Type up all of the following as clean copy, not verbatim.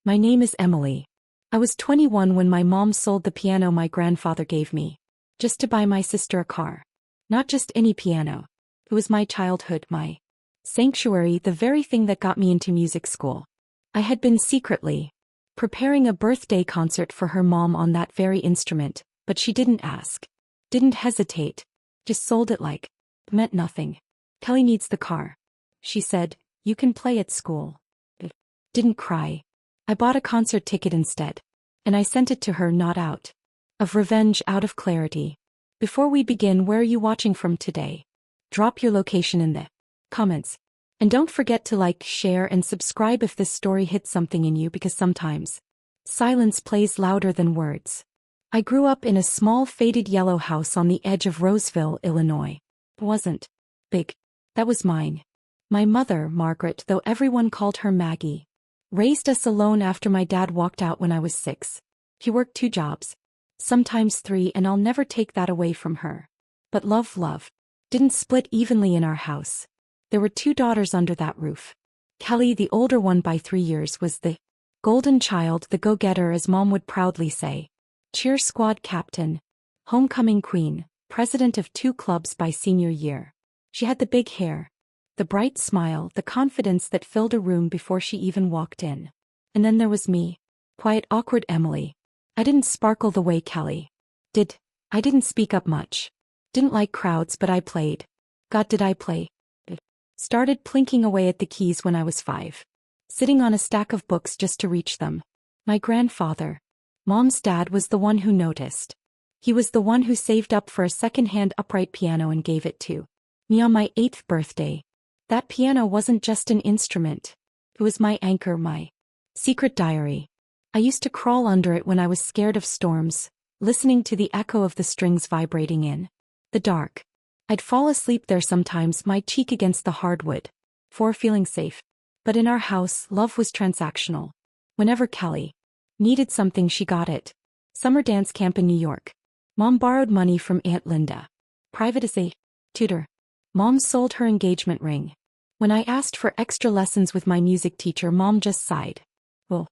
My name is Emily. I was 21 when my mom sold the piano my grandfather gave me. Just to buy my sister a car. Not just any piano. It was my childhood, my sanctuary, the very thing that got me into music school. I had been secretly preparing a birthday concert for her mom on that very instrument, but she didn't ask. Didn't hesitate. Just sold it like it meant nothing. Kelly needs the car. She said, you can play at school. Didn't cry. I bought a concert ticket instead. And I sent it to her, not out of revenge, out of clarity. Before we begin, where are you watching from today? Drop your location in the comments. And don't forget to like, share, and subscribe if this story hits something in you, because sometimes silence plays louder than words. I grew up in a small faded yellow house on the edge of Roseville, Illinois. It wasn't big. That was mine. My mother, Margaret, though everyone called her Maggie, raised us alone after my dad walked out when I was 6. He worked 2 jobs. Sometimes 3, and I'll never take that away from her. But love, didn't split evenly in our house. There were 2 daughters under that roof. Kelly, the older one by 3 years, was the golden child, the go-getter, as Mom would proudly say. Cheer squad captain, homecoming queen, president of 2 clubs by senior year. She had the big hair, the bright smile, the confidence that filled a room before she even walked in. And then there was me. Quiet, awkward Emily. I didn't sparkle the way Kelly did. I didn't speak up much. Didn't like crowds, but I played. God, did I play. Started plinking away at the keys when I was 5. Sitting on a stack of books just to reach them. My grandfather, Mom's dad, was the one who noticed. He was the one who saved up for a second-hand upright piano and gave it to me on my 8th birthday. That piano wasn't just an instrument. It was my anchor, my secret diary. I used to crawl under it when I was scared of storms, listening to the echo of the strings vibrating in the dark. I'd fall asleep there sometimes, my cheek against the hardwood, for feeling safe. But in our house, love was transactional. Whenever Kelly needed something, she got it. Summer dance camp in New York. Mom borrowed money from Aunt Linda. Private as a tutor. Mom sold her engagement ring. When I asked for extra lessons with my music teacher, Mom just sighed. Well,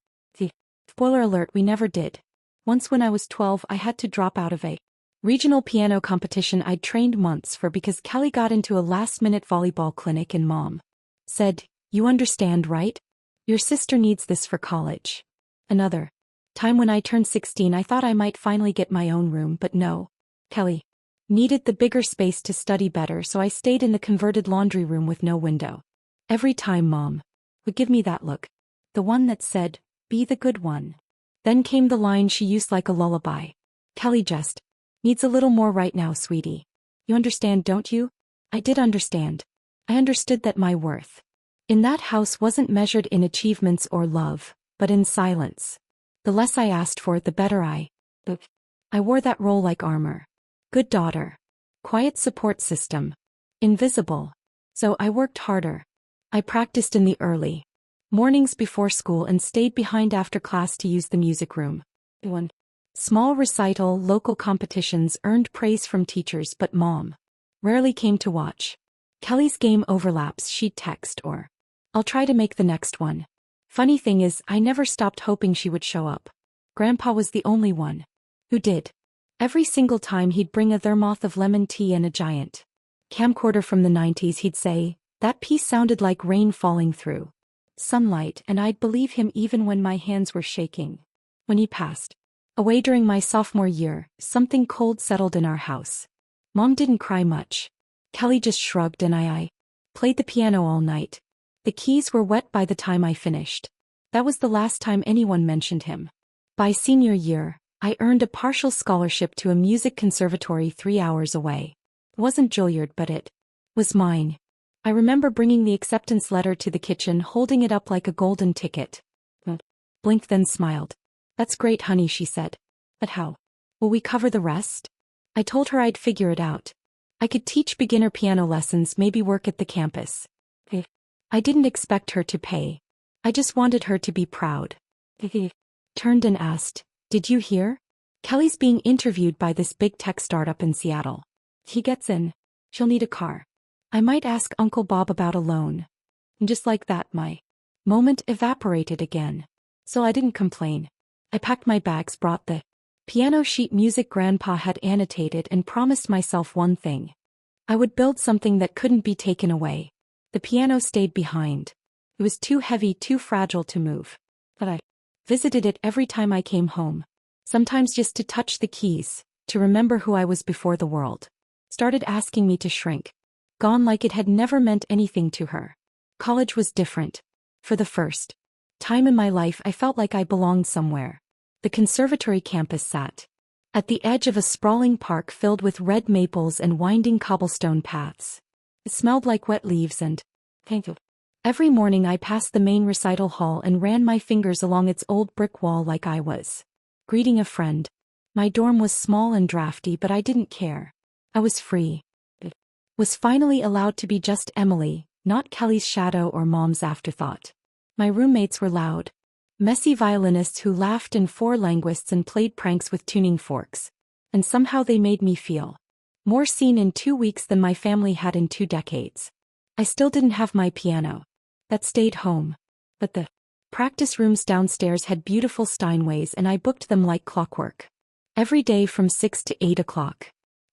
spoiler alert, we never did. Once when I was 12, I had to drop out of a regional piano competition I'd trained months for because Kelly got into a last-minute volleyball clinic and Mom said, you understand, right? Your sister needs this for college. Another time when I turned 16, I thought I might finally get my own room, but no. Kelly needed the bigger space to study better, so I stayed in the converted laundry room with no window. Every time Mom would give me that look, the one that said, be the good one. Then came the line she used like a lullaby. Kelly just needs a little more right now, sweetie. You understand, don't you? I did understand. I understood that my worth in that house wasn't measured in achievements or love, but in silence. The less I asked for, the better I wore that role like armor. Good daughter. Quiet support system. Invisible. So I worked harder. I practiced in the early mornings before school and stayed behind after class to use the music room. One small recital, local competitions earned praise from teachers, but Mom rarely came to watch. Kelly's game overlaps, she'd text or, I'll try to make the next one. Funny thing is, I never stopped hoping she would show up. Grandpa was the only one who did. Every single time he'd bring a thermos of lemon tea and a giant camcorder from the 90s, he'd say, that piece sounded like rain falling through sunlight, and I'd believe him even when my hands were shaking. When he passed away during my sophomore year, something cold settled in our house. Mom didn't cry much. Kelly just shrugged and I played the piano all night. The keys were wet by the time I finished. That was the last time anyone mentioned him. By senior year, I earned a partial scholarship to a music conservatory 3 hours away. It wasn't Juilliard, but it was mine. I remember bringing the acceptance letter to the kitchen, holding it up like a golden ticket. Blinked, then smiled. That's great, honey, she said. But how will we cover the rest? I told her I'd figure it out. I could teach beginner piano lessons, maybe work at the campus. I didn't expect her to pay. I just wanted her to be proud. Turned and asked, did you hear? Kelly's being interviewed by this big tech startup in Seattle. He gets in. She'll need a car. I might ask Uncle Bob about a loan. And just like that, my moment evaporated again. So I didn't complain. I packed my bags, brought the piano sheet music Grandpa had annotated, and promised myself one thing. I would build something that couldn't be taken away. The piano stayed behind. It was too heavy, too fragile to move. But I visited it every time I came home. Sometimes just to touch the keys, to remember who I was before the world started asking me to shrink. Gone like it had never meant anything to her. College was different. For the first time in my life, I felt like I belonged somewhere. The conservatory campus sat at the edge of a sprawling park filled with red maples and winding cobblestone paths. It smelled like wet leaves and paint. Every morning I passed the main recital hall and ran my fingers along its old brick wall like I was greeting a friend. My dorm was small and drafty, but I didn't care. I was free. It was finally allowed to be just Emily, not Kelly's shadow or Mom's afterthought. My roommates were loud, messy violinists who laughed in four linguists and played pranks with tuning forks. And somehow they made me feel more seen in 2 weeks than my family had in 2 decades. I still didn't have my piano. That stayed home. But the practice rooms downstairs had beautiful Steinways, and I booked them like clockwork. Every day from 6 to 8 o'clock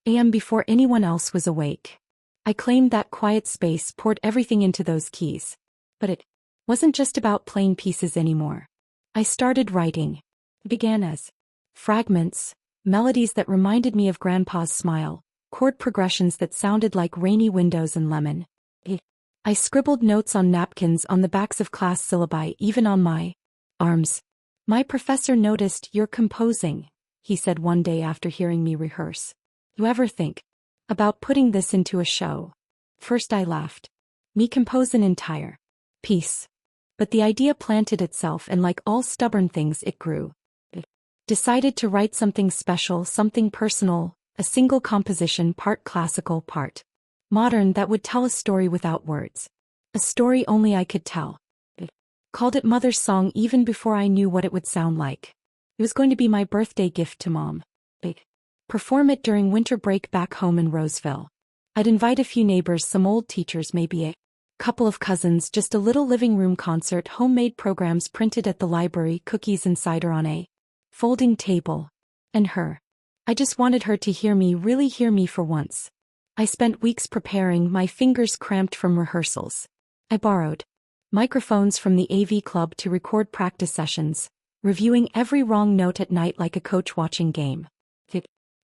a.m. before anyone else was awake. I claimed that quiet space, poured everything into those keys. But it wasn't just about playing pieces anymore. I started writing. It began as fragments, melodies that reminded me of Grandpa's smile, chord progressions that sounded like rainy windows and lemon. I scribbled notes on napkins, on the backs of class syllabi, even on my arms. My professor noticed. "You're composing," he said one day after hearing me rehearse. "You ever think about putting this into a show?" First I laughed. Me compose an entire piece. But the idea planted itself, and like all stubborn things, it grew. I decided to write something special, something personal, a single composition, part classical, part modern, that would tell a story without words. A story only I could tell. I called it Mother's Song even before I knew what it would sound like. It was going to be my birthday gift to Mom. I'd perform it during winter break back home in Roseville. I'd invite a few neighbors, some old teachers, maybe a couple of cousins, just a little living room concert, homemade programs printed at the library, cookies and cider on a folding table. And her. I just wanted her to hear me, really hear me for once. I spent weeks preparing, my fingers cramped from rehearsals. I borrowed microphones from the AV club to record practice sessions, reviewing every wrong note at night like a coach watching game.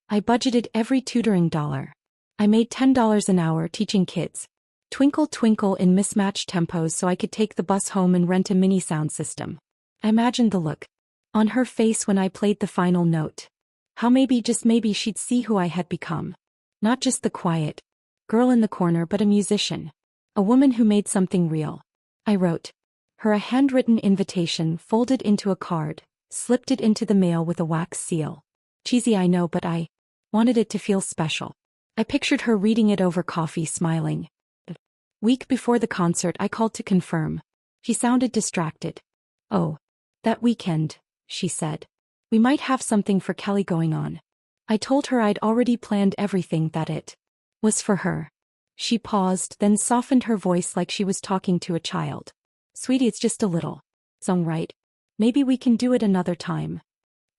I budgeted every tutoring dollar. I made $10 an hour teaching kids Twinkle Twinkle in mismatched tempos so I could take the bus home and rent a mini sound system. I imagined the look on her face when I played the final note. How maybe, just maybe, she'd see who I had become. Not just the quiet girl in the corner, but a musician. A woman who made something real. I wrote her a handwritten invitation, folded into a card, slipped it into the mail with a wax seal. Cheesy, I know, but I wanted it to feel special. I pictured her reading it over coffee, smiling. The week before the concert, I called to confirm. She sounded distracted. "Oh, that weekend," she said. "We might have something for Kelly going on." I told her I'd already planned everything, that it was for her. She paused, then softened her voice like she was talking to a child. "Sweetie, it's just a little song, right? Maybe we can do it another time."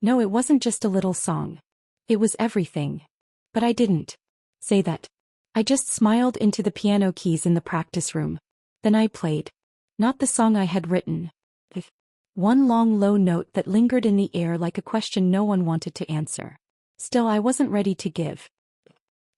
No, it wasn't just a little song. It was everything. But I didn't say that. I just smiled into the piano keys in the practice room. Then I played. Not the song I had written. One long low note that lingered in the air like a question no one wanted to answer. Still, I wasn't ready to give.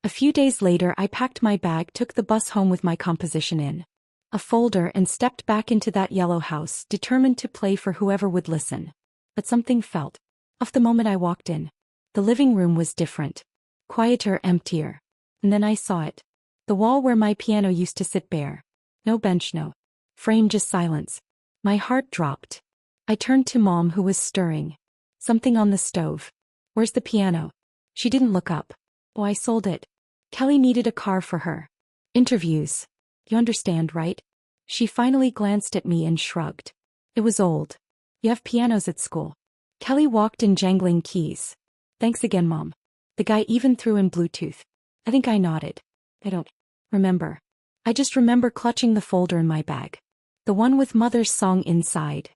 A few days later, I packed my bag, took the bus home with my composition in a folder, and stepped back into that yellow house, determined to play for whoever would listen. But something felt off the moment I walked in. The living room was different. Quieter, emptier. And then I saw it. The wall where my piano used to sit bare. No bench, no frame, just silence. My heart dropped. I turned to Mom, who was stirring something on the stove. "Where's the piano?" She didn't look up. "Oh, I sold it. Kelly needed a car for her interviews. You understand, right?" She finally glanced at me and shrugged. It was old. "You have pianos at school." Kelly walked in, jangling keys. "Thanks again, Mom." The guy even threw in Bluetooth. I think I nodded. I don't remember. I just remember clutching the folder in my bag. The one with Mother's Song inside.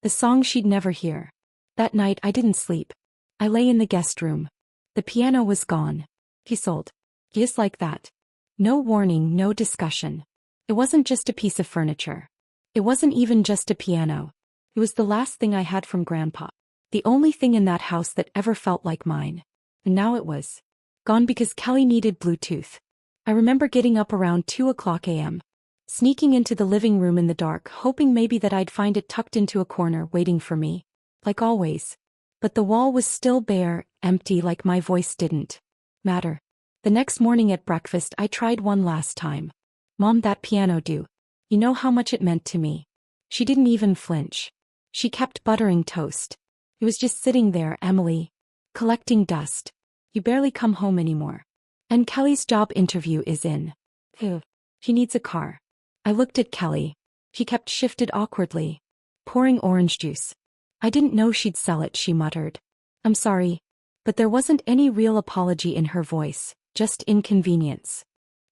The song she'd never hear. That night I didn't sleep. I lay in the guest room. The piano was gone. He sold. Just like that. No warning, no discussion. It wasn't just a piece of furniture. It wasn't even just a piano. It was the last thing I had from Grandpa. The only thing in that house that ever felt like mine. And now it was gone because Kelly needed Bluetooth. I remember getting up around 2 a.m. Sneaking into the living room in the dark, hoping maybe that I'd find it tucked into a corner waiting for me. Like always. But the wall was still bare, empty, like my voice didn't matter. The next morning at breakfast I tried one last time. Mom, that piano do. You know how much it meant to me. She didn't even flinch. She kept buttering toast. It was just sitting there, Emily. Collecting dust. You barely come home anymore. And Kelly's job interview is in. She needs a car. I looked at Kelly. She kept shifted awkwardly. Pouring orange juice. I didn't know she'd sell it, she muttered. I'm sorry. But there wasn't any real apology in her voice, just inconvenience.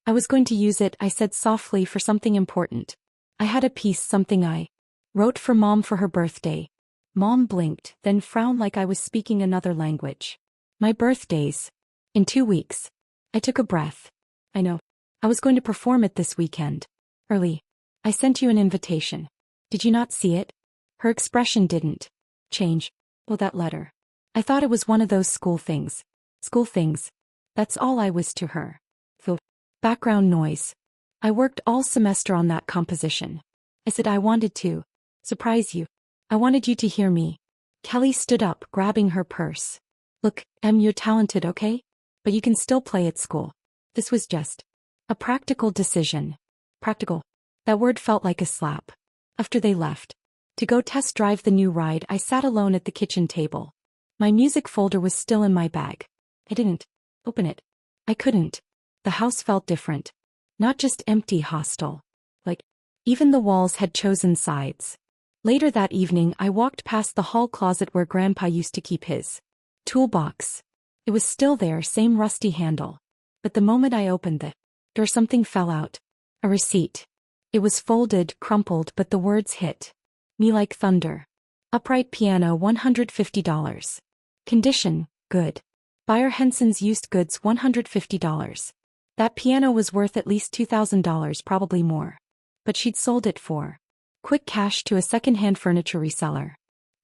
I was going to use it, I said softly, for something important. I had a piece, something I wrote for Mom for her birthday. Mom blinked, then frowned like I was speaking another language. My birthday's in 2 weeks. I took a breath. I know. I was going to perform it this weekend. Early. I sent you an invitation. Did you not see it? Her expression didn't change. Oh, that letter. I thought it was one of those school things. School things. That's all I was to her. The background noise. I worked all semester on that composition. I said I wanted to surprise you. I wanted you to hear me. Kelly stood up, grabbing her purse. Look, Em, you're talented, okay? But you can still play at school. This was just a practical decision. Practical. That word felt like a slap. After they left to go test drive the new ride, I sat alone at the kitchen table. My music folder was still in my bag. I didn't open it. I couldn't. The house felt different. Not just empty, hostile. Like, even the walls had chosen sides. Later that evening, I walked past the hall closet where Grandpa used to keep his toolbox. It was still there, same rusty handle. But the moment I opened the door, something fell out. A receipt. It was folded, crumpled, but the words hit me like thunder. Upright piano, $150. Condition, good. Buyer Henson's used goods, $150. That piano was worth at least $2,000, probably more. But she'd sold it for quick cash to a second-hand furniture reseller.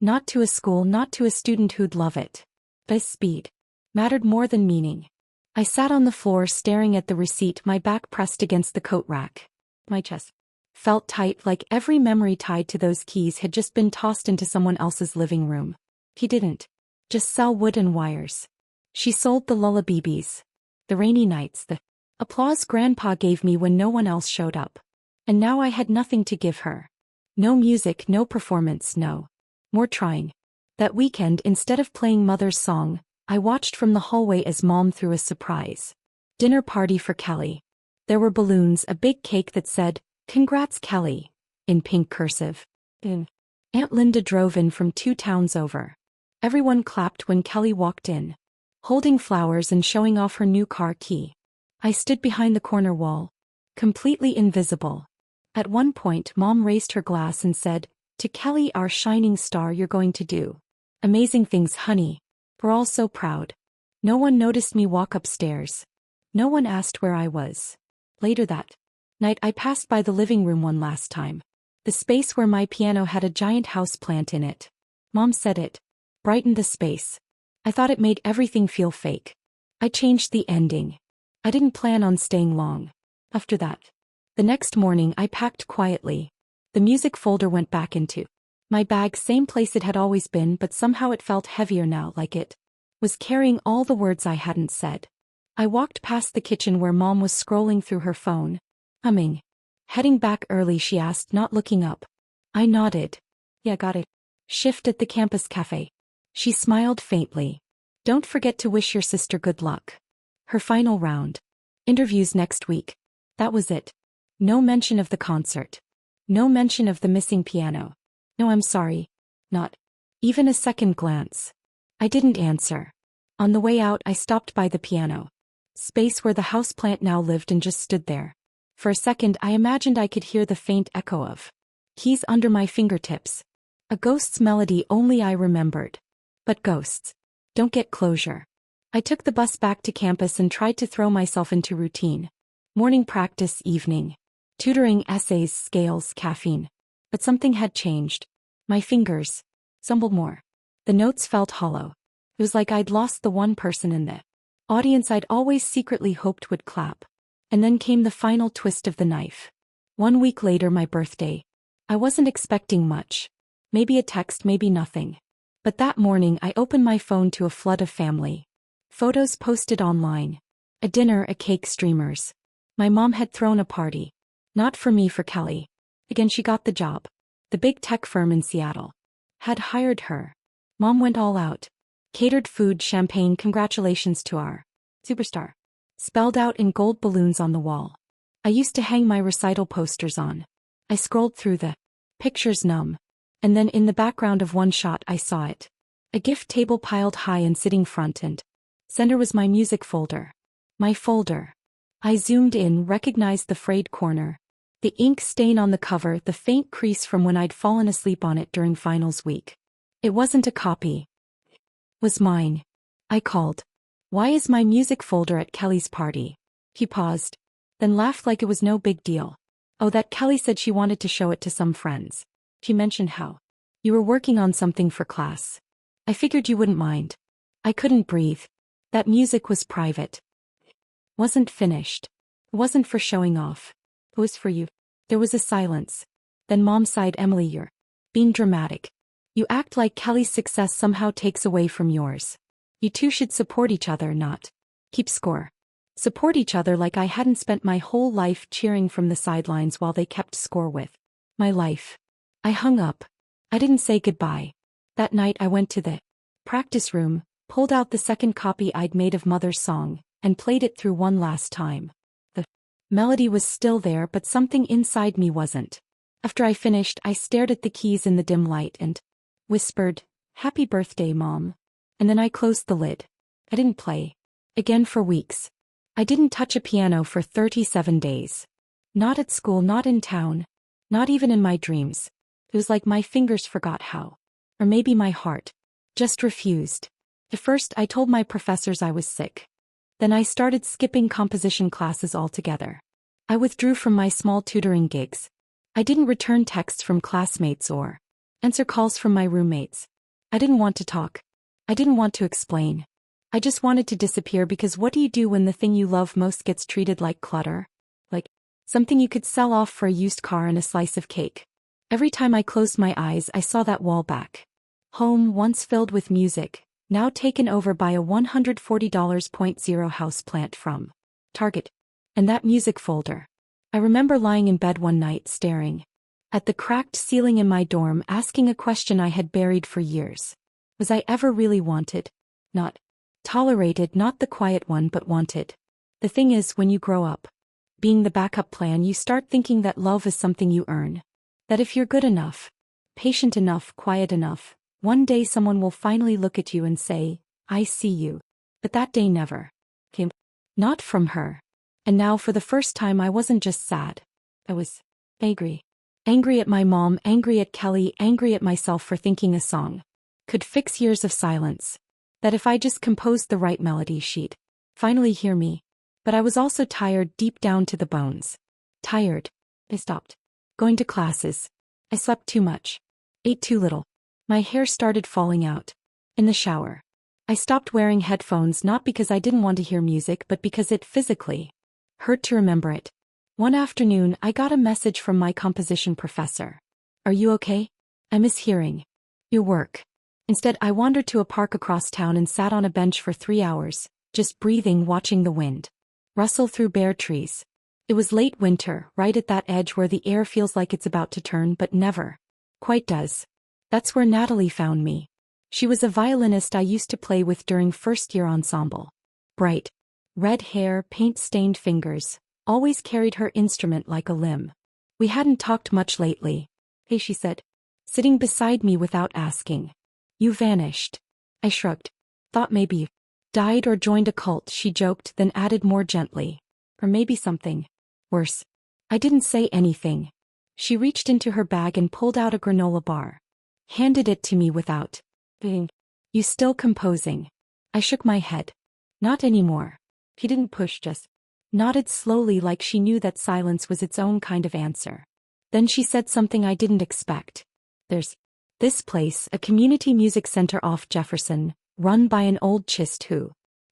Not to a school, not to a student who'd love it. But speed mattered more than meaning. I sat on the floor staring at the receipt, my back pressed against the coat rack. My chest felt tight, like every memory tied to those keys had just been tossed into someone else's living room. He didn't just sell wood and wires. She sold the lullabies, the rainy nights, the applause Grandpa gave me when no one else showed up. And now I had nothing to give her. No music, no performance, no more trying. That weekend, instead of playing Mother's song, I watched from the hallway as Mom threw a surprise dinner party for Kelly. There were balloons, a big cake that said, "Congrats, Kelly," in pink cursive. Aunt Linda drove in from 2 towns over. Everyone clapped when Kelly walked in, holding flowers and showing off her new car key. I stood behind the corner wall, completely invisible. At one point, Mom raised her glass and said, "To Kelly, our shining star, you're going to do amazing things, honey. We're all so proud." No one noticed me walk upstairs. No one asked where I was. Later that night, I passed by the living room one last time. The space where my piano had a giant house plant in it. Mom said it brightened the space. I thought it made everything feel fake. I changed the ending. I didn't plan on staying long. After that, the next morning I packed quietly. The music folder went back into my bag, same place it had always been, but somehow it felt heavier now, like it was carrying all the words I hadn't said. I walked past the kitchen where Mom was scrolling through her phone, humming. "Heading back early?" she asked, not looking up. I nodded. "Yeah, got it. Shift at the campus cafe." She smiled faintly. "Don't forget to wish your sister good luck. Her final round. Interviews next week." That was it. No mention of the concert. No mention of the missing piano. "No, I'm sorry." Not even a second glance. I didn't answer. On the way out, I stopped by the piano. Space where the houseplant now lived, and just stood there. For a second, I imagined I could hear the faint echo of keys under my fingertips. A ghost's melody only I remembered. But ghosts don't get closure. I took the bus back to campus and tried to throw myself into routine. Morning practice, evening. Tutoring, essays, scales, caffeine. But something had changed. My fingers stumbled more. The notes felt hollow. It was like I'd lost the one person in the audience I'd always secretly hoped would clap. And then came the final twist of the knife. 1 week later, my birthday. I wasn't expecting much. Maybe a text, maybe nothing. But that morning I opened my phone to a flood of family photos posted online. A dinner, a cake, streamers. My mom had thrown a party. Not for me, for Kelly. Again, she got the job. The big tech firm in Seattle had hired her. Mom went all out. Catered food, champagne, congratulations to our superstar. Spelled out in gold balloons on the wall. I used to hang my recital posters on. I scrolled through the pictures, numb. And then in the background of one shot I saw it. A gift table piled high and sitting front and center was my music folder. My folder. I zoomed in, recognized the frayed corner. The ink stain on the cover, the faint crease from when I'd fallen asleep on it during finals week. It wasn't a copy. It was mine. I called. Why is my music folder at Kelly's party? He paused. Then laughed like it was no big deal. Oh, that Kelly said she wanted to show it to some friends. She mentioned how you were working on something for class. I figured you wouldn't mind. I couldn't breathe. That music was private. It wasn't finished. It wasn't for showing off. It was for you. There was a silence. Then Mom sighed. Emily, you're being dramatic. You act like Kelly's success somehow takes away from yours. You two should support each other, not keep score. Support each other like I hadn't spent my whole life cheering from the sidelines while they kept score with my life. I hung up. I didn't say goodbye. That night I went to the practice room, pulled out the second copy I'd made of Mother's song, and played it through one last time. The melody was still there, but something inside me wasn't. After I finished, I stared at the keys in the dim light and whispered, "Happy birthday, Mom." And then I closed the lid. I didn't play again for weeks. I didn't touch a piano for 37 days. Not at school, not in town, not even in my dreams. It was like my fingers forgot how. Or maybe my heart just refused. At first I told my professors I was sick. Then I started skipping composition classes altogether. I withdrew from my small tutoring gigs. I didn't return texts from classmates or answer calls from my roommates. I didn't want to talk. I didn't want to explain. I just wanted to disappear, because what do you do when the thing you love most gets treated like clutter? Like something you could sell off for a used car and a slice of cake. Every time I closed my eyes, I saw that wall back home, once filled with music, now taken over by a $140.0 house plant from Target. And that music folder. I remember lying in bed one night staring at the cracked ceiling in my dorm, asking a question I had buried for years. Was I ever really wanted? Not tolerated, not the quiet one, but wanted. The thing is, when you grow up, being the backup plan, you start thinking that love is something you earn. That if you're good enough, patient enough, quiet enough, one day someone will finally look at you and say, "I see you." But that day never came. Not from her. And now for the first time I wasn't just sad. I was angry. Angry at my mom, angry at Kelly, angry at myself for thinking a song could fix years of silence. That if I just composed the right melody, she'd finally hear me. But I was also tired, deep down to the bones. Tired. I stopped going to classes. I slept too much. Ate too little. My hair started falling out. In the shower. I stopped wearing headphones, not because I didn't want to hear music, but because it physically hurt to remember it. One afternoon, I got a message from my composition professor. "Are you okay? I miss hearing your work." Instead, I wandered to a park across town and sat on a bench for 3 hours, just breathing, watching the wind rustle through bare trees. It was late winter, right at that edge where the air feels like it's about to turn but never quite does. That's where Natalie found me. She was a violinist I used to play with during first-year ensemble. Bright red hair, paint-stained fingers, always carried her instrument like a limb. We hadn't talked much lately. "Hey," she said, sitting beside me without asking. "You vanished." I shrugged. "Thought maybe you died or joined a cult," she joked, then added more gently. "Or maybe something worse." I didn't say anything. She reached into her bag and pulled out a granola bar. handed it to me without being. You still composing? I shook my head. Not anymore. He didn't push, just nodded slowly like she knew that silence was its own kind of answer. Then she said something I didn't expect. There's this place, a community music center off Jefferson, run by an old chist who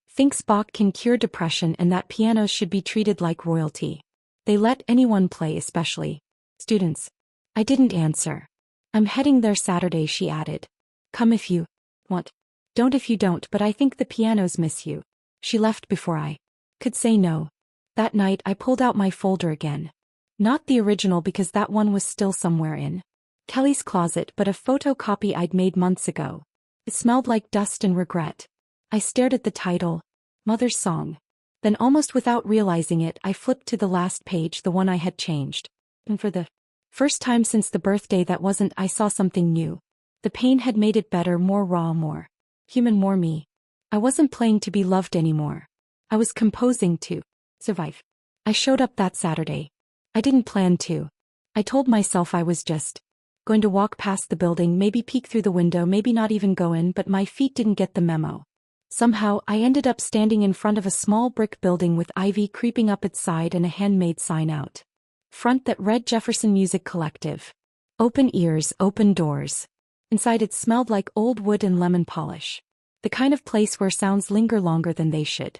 thinks Bach can cure depression and that pianos should be treated like royalty. They let anyone play, especially students. I didn't answer. I'm heading there Saturday, she added. Come if you want. Don't if you don't, but I think the pianos miss you. She left before I could say no. That night I pulled out my folder again. Not the original because that one was still somewhere in Kelly's closet, but a photocopy I'd made months ago. It smelled like dust and regret. I stared at the title, Mother's Song. Then almost without realizing it, I flipped to the last page, the one I had changed. And for the first time since the birthday that wasn't, I saw something new. The pain had made it better, more raw, more human, more me. I wasn't playing to be loved anymore. I was composing to survive. I showed up that Saturday. I didn't plan to. I told myself I was just going to walk past the building, maybe peek through the window, maybe not even go in, but my feet didn't get the memo. Somehow, I ended up standing in front of a small brick building with ivy creeping up its side and a handmade sign out front that read Jefferson Music Collective. Open ears, open doors. Inside it smelled like old wood and lemon polish. The kind of place where sounds linger longer than they should.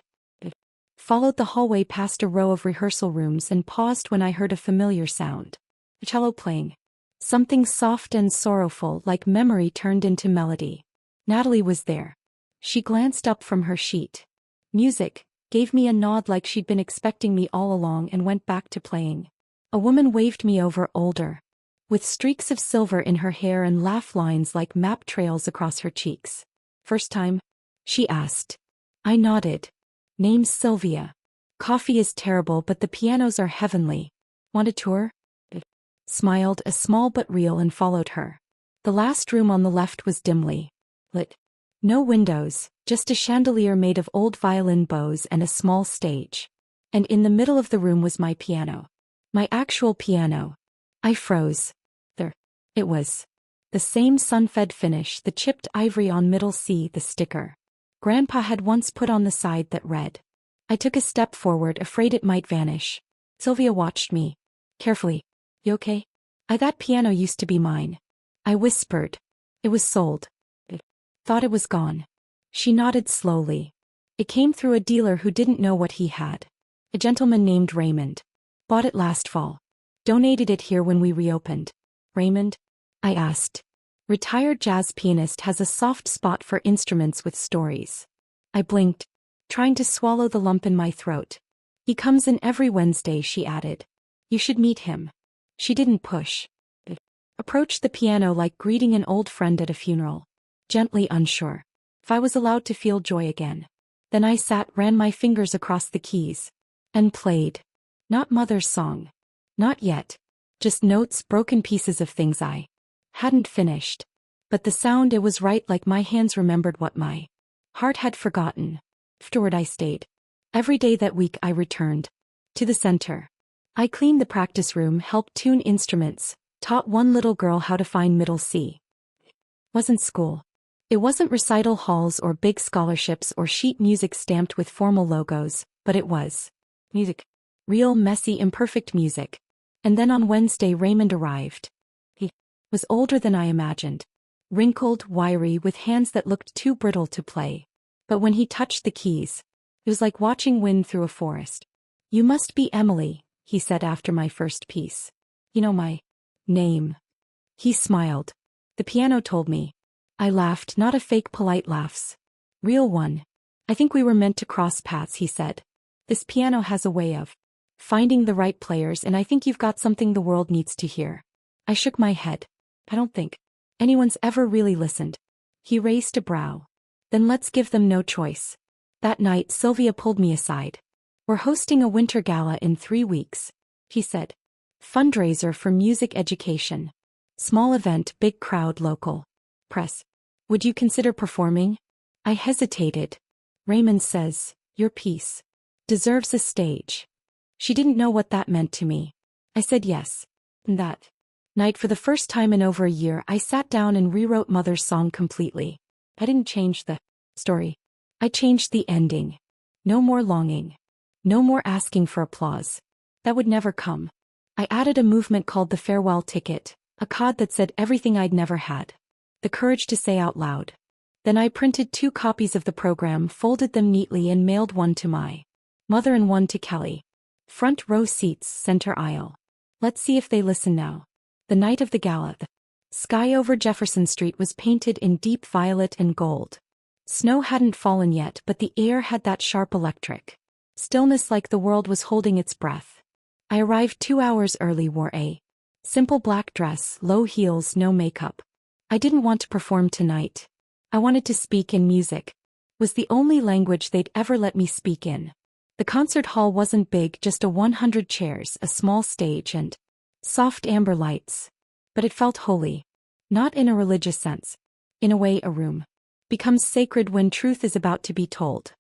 Followed the hallway past a row of rehearsal rooms and paused when I heard a familiar sound. A cello playing. Something soft and sorrowful, like memory turned into melody. Natalie was there. She glanced up from her sheet. Music, gave me a nod like she'd been expecting me all along, and went back to playing. A woman waved me over, older, with streaks of silver in her hair and laugh lines like map trails across her cheeks. First time? She asked. I nodded. Name's Sylvia. Coffee is terrible, but the pianos are heavenly. Want a tour? Smiled, a small but real, and followed her. The last room on the left was dimly lit. No windows, just a chandelier made of old violin bows and a small stage. And in the middle of the room was my piano. My actual piano. I froze. There. It was. The same sun-fed finish, the chipped ivory on middle C, the sticker Grandpa had once put on the side that read. I took a step forward, afraid it might vanish. Sylvia watched me carefully. You okay? That piano used to be mine. I whispered. It was sold. Thought it was gone. She nodded slowly. It came through a dealer who didn't know what he had. A gentleman named Raymond. Bought it last fall. Donated it here when we reopened. Raymond? I asked. Retired jazz pianist, has a soft spot for instruments with stories. I blinked, trying to swallow the lump in my throat. He comes in every Wednesday, she added. You should meet him. She didn't push. Approached the piano like greeting an old friend at a funeral. Gently, unsure if I was allowed to feel joy again. Then I sat, ran my fingers across the keys, and played. Not Mother's Song. Not yet. Just notes, broken pieces of things I hadn't finished. But the sound, it was right, like my hands remembered what my heart had forgotten. Afterward I stayed. Every day that week I returned to the center. I cleaned the practice room, helped tune instruments, taught one little girl how to find middle C. Wasn't school. It wasn't recital halls or big scholarships or sheet music stamped with formal logos, but it was music. Real, messy, imperfect music. And then on Wednesday Raymond arrived. He was older than I imagined. Wrinkled, wiry, with hands that looked too brittle to play. But when he touched the keys, it was like watching wind through a forest. You must be Emily, he said after my first piece. You know my name. He smiled. The piano told me. I laughed, not a fake polite laughs. Real one. I think we were meant to cross paths, he said. This piano has a way of finding the right players, and I think you've got something the world needs to hear. I shook my head. I don't think anyone's ever really listened. He raised a brow. Then let's give them no choice. That night Sylvia pulled me aside. We're hosting a winter gala in 3 weeks, he said. Fundraiser for music education. Small event, big crowd, local press. Would you consider performing? I hesitated. Raymond says, your piece deserves a stage. She didn't know what that meant to me. I said yes. And that night for the first time in over a year, I sat down and rewrote Mother's song completely. I didn't change the story. I changed the ending. No more longing. No more asking for applause. That would never come. I added a movement called the farewell ticket, a card that said everything I'd never had. The courage to say out loud. Then I printed 2 copies of the program, folded them neatly and mailed one to my mother and one to Kelly. Front row seats, center aisle. Let's see if they listen now. The night of the gala, the sky over Jefferson Street was painted in deep violet and gold. Snow hadn't fallen yet, but the air had that sharp electric stillness, like the world was holding its breath. I arrived 2 hours early, wore a simple black dress, low heels, no makeup. I didn't want to perform tonight. I wanted to speak in music. It was the only language they'd ever let me speak in. The concert hall wasn't big, just a 100 chairs, a small stage and soft amber lights. But it felt holy. Not in a religious sense. In a way, a room becomes sacred when truth is about to be told.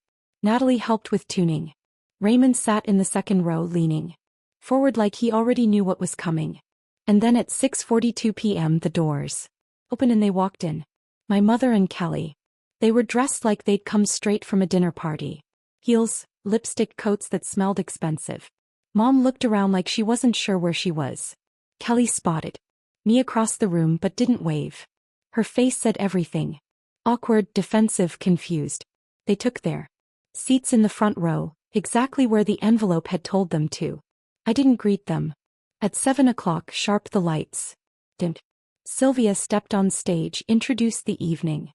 Natalie helped with tuning. Raymond sat in the second row, leaning forward like he already knew what was coming. And then at 6:42 p.m. the doors opened and they walked in. My mother and Kelly. They were dressed like they'd come straight from a dinner party. Heels, lipstick, coats that smelled expensive. Mom looked around like she wasn't sure where she was. Kelly spotted me across the room but didn't wave. Her face said everything. Awkward, defensive, confused. They took their seats in the front row, exactly where the envelope had told them to. I didn't greet them. At 7 o'clock sharp the lights dimmed. Sylvia stepped on stage, introduced the evening.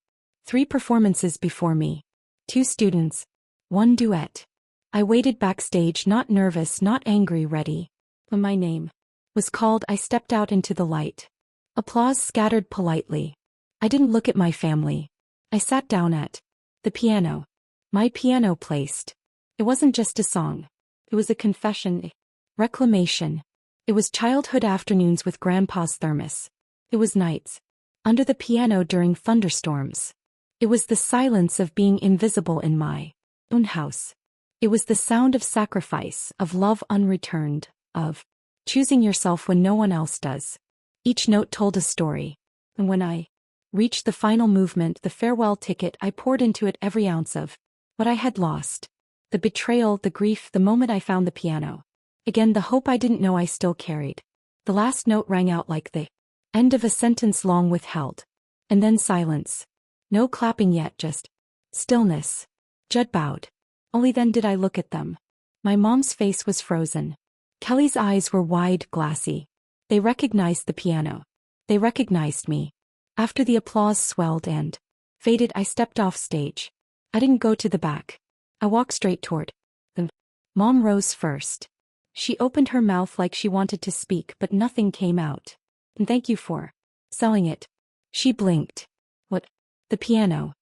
3 performances before me. 2 students. 1 duet. I waited backstage, not nervous, not angry, ready. When my name was called, I stepped out into the light. Applause scattered politely. I didn't look at my family. I sat down at the piano. My piano placed. It wasn't just a song. It was a confession, a reclamation. It was childhood afternoons with Grandpa's thermos. It was nights under the piano during thunderstorms. It was the silence of being invisible in my own house. It was the sound of sacrifice, of love unreturned, of choosing yourself when no one else does. Each note told a story. And when I reached the final movement, the farewell ticket, I poured into it every ounce of what I had lost. The betrayal, the grief, the moment I found the piano. Again, the hope I didn't know I still carried. The last note rang out like the end of a sentence long withheld. And then silence. No clapping yet, just stillness. Judd bowed. Only then did I look at them. My mom's face was frozen. Kelly's eyes were wide, glassy. They recognized the piano. They recognized me. After the applause swelled and faded, I stepped off stage. I didn't go to the back. I walked straight toward them. Mom rose first. She opened her mouth like she wanted to speak, but nothing came out. And thank you for selling it. She blinked. What? The piano.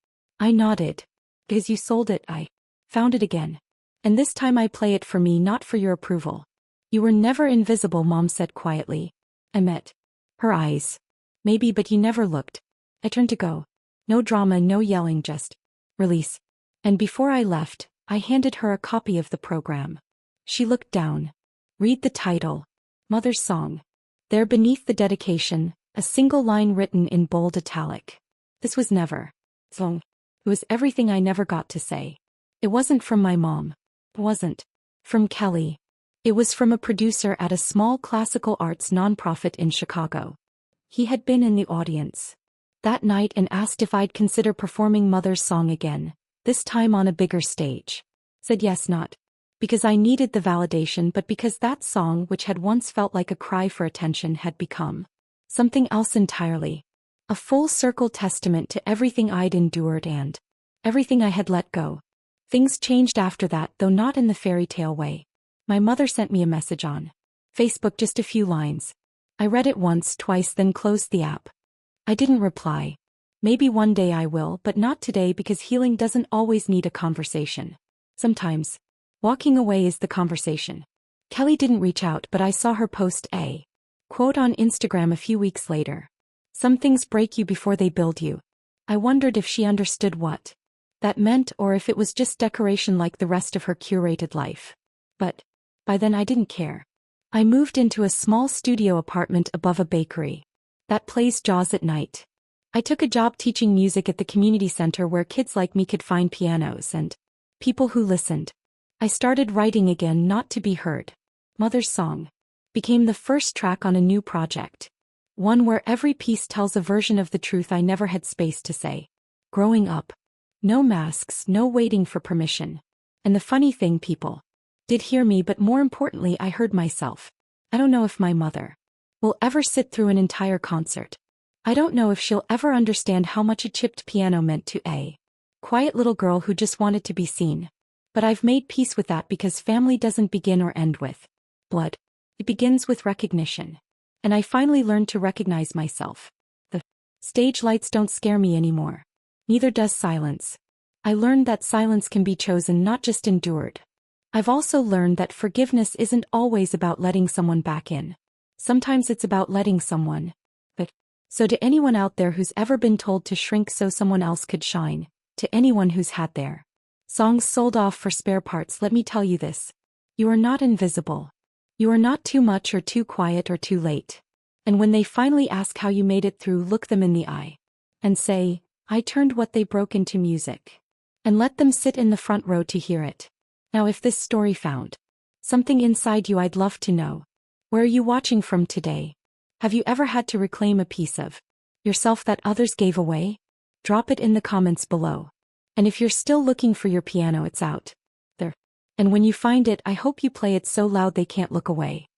I nodded. Because you sold it, I found it again. And this time I play it for me, not for your approval. You were never invisible, Mom said quietly. I met her eyes. Maybe, but you never looked. I turned to go. No drama, no yelling, just release. And before I left, I handed her a copy of the program. She looked down. Read the title. Mother's Song. There beneath the dedication, a single line written in bold italic. This was never song. It was everything I never got to say. It wasn't from my mom. It wasn't from Kelly. It was from a producer at a small classical arts nonprofit in Chicago. He had been in the audience that night and asked if I'd consider performing Mother's Song again, this time on a bigger stage. Said yes, not because I needed the validation, but because that song, which had once felt like a cry for attention, had become something else entirely. A full-circle testament to everything I'd endured and everything I had let go. Things changed after that, though not in the fairy tale way. My mother sent me a message on Facebook, just a few lines. I read it once, twice, then closed the app. I didn't reply. Maybe one day I will, but not today, because healing doesn't always need a conversation. Sometimes walking away is the conversation. Kelly didn't reach out, but I saw her post a quote on Instagram a few weeks later. Some things break you before they build you. I wondered if she understood what that meant, or if it was just decoration like the rest of her curated life. But by then I didn't care. I moved into a small studio apartment above a bakery that plays Jaws at night. I took a job teaching music at the community center where kids like me could find pianos and people who listened. I started writing again, Not to Be Heard. Mother's Song became the first track on a new project. One where every piece tells a version of the truth I never had space to say. Growing up. No masks, no waiting for permission. And the funny thing, people did hear me, but more importantly, I heard myself. I don't know if my mother will ever sit through an entire concert. I don't know if she'll ever understand how much a chipped piano meant to a quiet little girl who just wanted to be seen. But I've made peace with that because family doesn't begin or end with blood. It begins with recognition. And I finally learned to recognize myself. The stage lights don't scare me anymore. Neither does silence. I learned that silence can be chosen, not just endured. I've also learned that forgiveness isn't always about letting someone back in. Sometimes it's about letting someone. But, so to anyone out there who's ever been told to shrink so someone else could shine, to anyone who's had their songs sold off for spare parts, let me tell you this. You are not invisible. You are not too much or too quiet or too late. And when they finally ask how you made it through, look them in the eye. And say, I turned what they broke into music. And let them sit in the front row to hear it. Now if this story found something inside you, I'd love to know. Where are you watching from today? Have you ever had to reclaim a piece of yourself that others gave away? Drop it in the comments below. And if you're still looking for your piano, it's out there. And when you find it, I hope you play it so loud they can't look away.